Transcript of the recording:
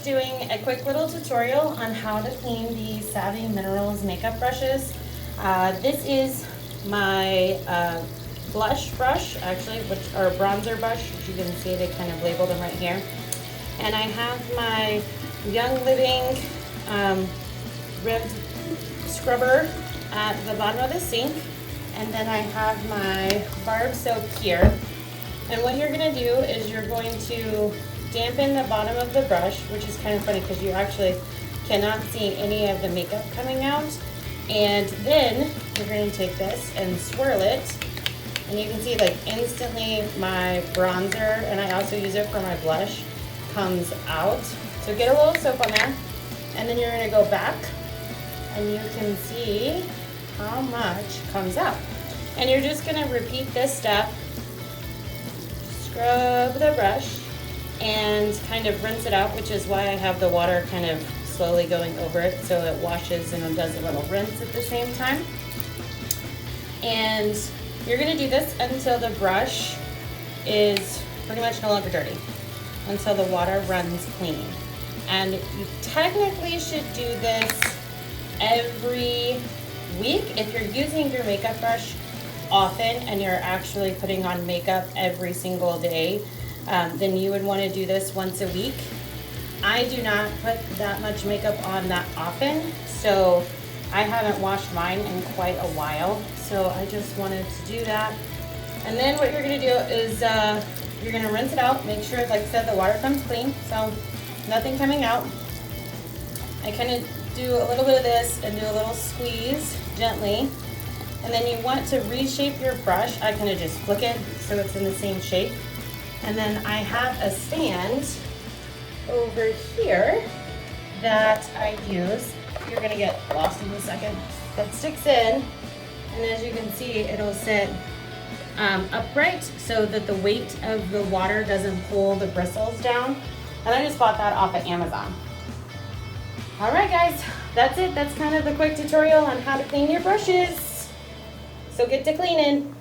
just doing a quick little tutorial on how to clean the Savvy Minerals makeup brushes. This is my blush brush, actually, or bronzer brush. As you can see, they kind of labeled them right here. And I have my Young Living ribbed scrubber at the bottom of the sink. And then I have my Barb soap here. And what you're going to do is you're going to dampen the bottom of the brush, which is kind of funny because you actually cannot see any of the makeup coming out. And then you're going to take this and swirl it. And you can see like instantly my bronzer, and I also use it for my blush, comes out. So get a little soap on there. And then you're going to go back and you can see how much comes out. And you're just going to repeat this step. Scrub the brush and kind of rinse it out, which is why I have the water kind of slowly going over it so it washes and does a little rinse at the same time. And you're going to do this until the brush is pretty much no longer dirty, until the water runs clean. And you technically should do this every week. If you're using your makeup brush often and you're actually putting on makeup every single day, then you would want to do this once a week. I do not put that much makeup on that often, so I haven't washed mine in quite a while, so I just wanted to do that. And then what you're going to do is you're going to rinse it out, make sure, like I said, the water comes clean, so nothing coming out. I kind of do a little bit of this and do a little squeeze gently. And then you want to reshape your brush. I kind of just flick it so it's in the same shape. And then I have a stand over here that I use. You're gonna get lost in a second. That sticks in, and as you can see, it'll sit upright so that the weight of the water doesn't pull the bristles down. And I just bought that off of Amazon. All right, guys, that's it. That's kind of the quick tutorial on how to clean your brushes. So get to cleaning.